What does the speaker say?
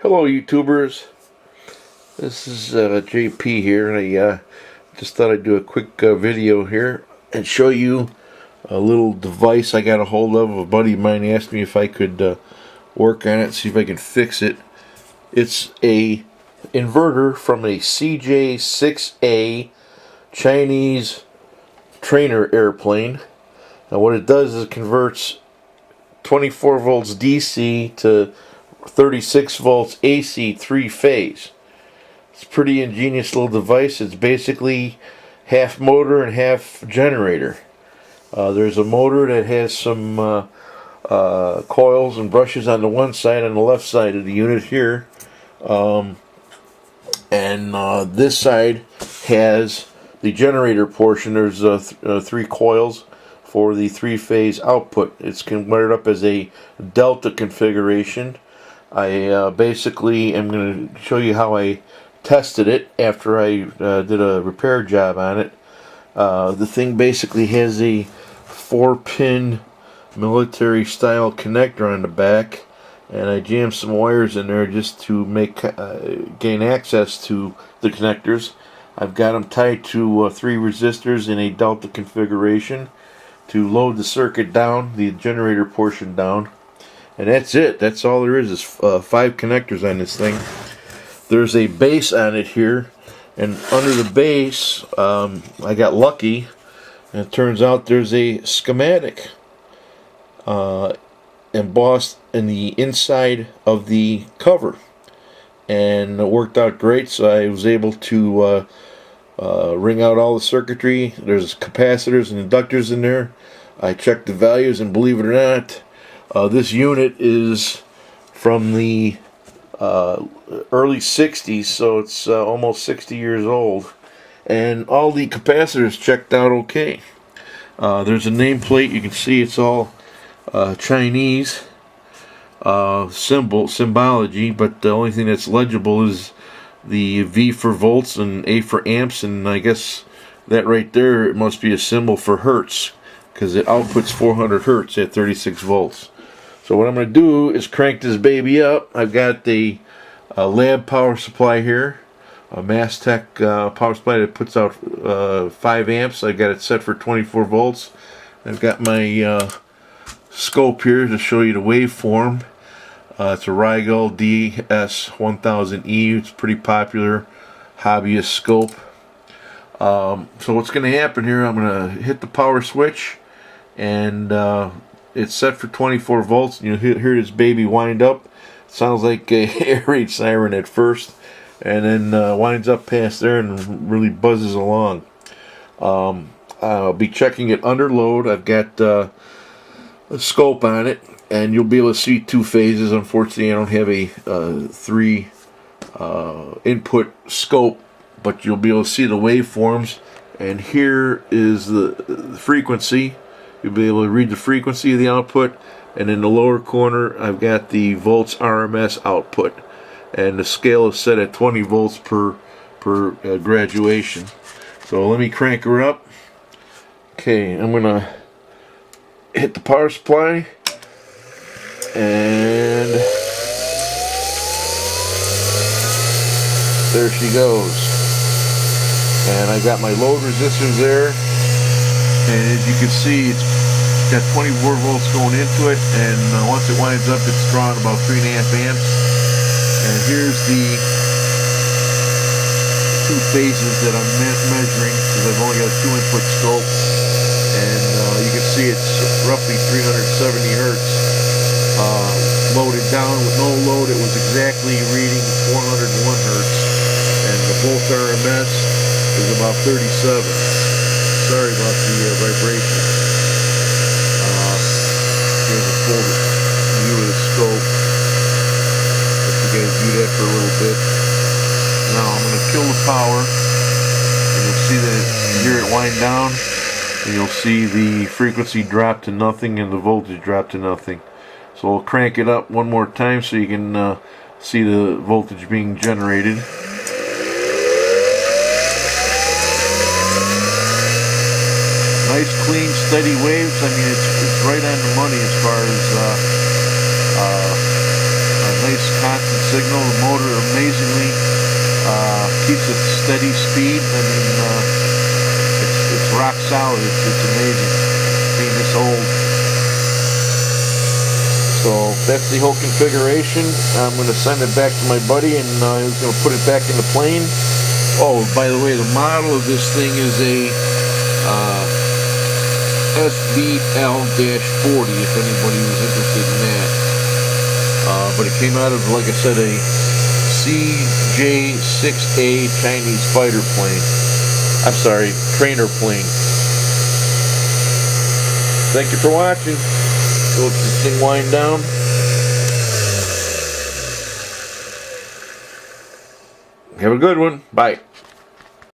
Hello YouTubers, this is JP here, and I just thought I'd do a quick video here and show you a little device I got a hold of. A buddy of mine asked me if I could work on it, see if I can fix it. It's a inverter from a CJ6A Chinese trainer airplane. Now what it does is it converts 24 volts DC to 36 volts AC 3-phase. It's a pretty ingenious little device. It's basically half motor and half generator. There's a motor that has some coils and brushes on the one side, on the left side of the unit here. This side has the generator portion. There's 3 coils for the 3-phase output. It's converted up as a delta configuration. I basically am going to show you how I tested it after I did a repair job on it. The thing basically has a 4-pin military style connector on the back, and I jammed some wires in there just to gain access to the connectors. I've got them tied to 3 resistors in a delta configuration to load the circuit down, the generator portion down. And that's it. That's all there is 5 connectors on this thing. There's a base on it here, and under the base I got lucky, and it turns out there's a schematic embossed in the inside of the cover, and it worked out great. So I was able to ring out all the circuitry. There's capacitors and inductors in there. I checked the values, and believe it or not, this unit is from the early 60s, so it's almost 60 years old, and all the capacitors checked out okay. There's a nameplate. You can see it's all Chinese symbology, but the only thing that's legible is the V for volts and A for amps, and I guess that right there, it must be a symbol for hertz, because it outputs 400 hertz at 36 volts. So what I'm going to do is crank this baby up. I've got the lab power supply here, a Mastech power supply that puts out 5 amps. I've got it set for 24 volts. I've got my scope here to show you the waveform. It's a Rigel DS1000E. It's a pretty popular hobbyist scope. So what's going to happen here, I'm going to hit the power switch, and it's set for 24 volts, and you'll hear this baby wind up. It sounds like a air raid siren at first, and then winds up past there and really buzzes along. I'll be checking it under load. I've got a scope on it, and you'll be able to see 2 phases. Unfortunately, I don't have a 3 input scope, but you'll be able to see the waveforms. And here is the frequency. You'll be able to read the frequency of the output, and in the lower corner I've got the volts RMS output, and the scale is set at 20 volts per graduation. So let me crank her up. Okay, I'm gonna hit the power supply, and there she goes. And I've got my load resistors there. And as you can see, it's got 24 volts going into it, and once it winds up, it's drawing about 3.5 amps. And here's the 2 phases that I'm measuring, because I've only got a 2-input scope, and you can see it's roughly 370 hertz. Loaded down with no load, it was exactly reading 401 hertz, and the volt RMS is about 37. Sorry about the vibration. Here's a full view of the scope. Let you guys do that for a little bit. Now I'm going to kill the power, and you'll see that you hear it wind down, and you'll see the frequency drop to nothing and the voltage drop to nothing. So we'll crank it up one more time so you can see the voltage being generated. Nice, clean, steady waves. I mean, it's right on the money as far as a nice constant signal. The keeps a steady speed. I mean, it's rock solid. It's amazing being this old. So that's the whole configuration. I'm going to send it back to my buddy, and he's going to put it back in the plane. Oh, by the way, the model of this thing is a SBL-40, if anybody was interested in that. But it came out of, like I said, a CJ6A Chinese fighter plane. I'm sorry, trainer plane. Thank you for watching. So let this thing wind down. Have a good one. Bye.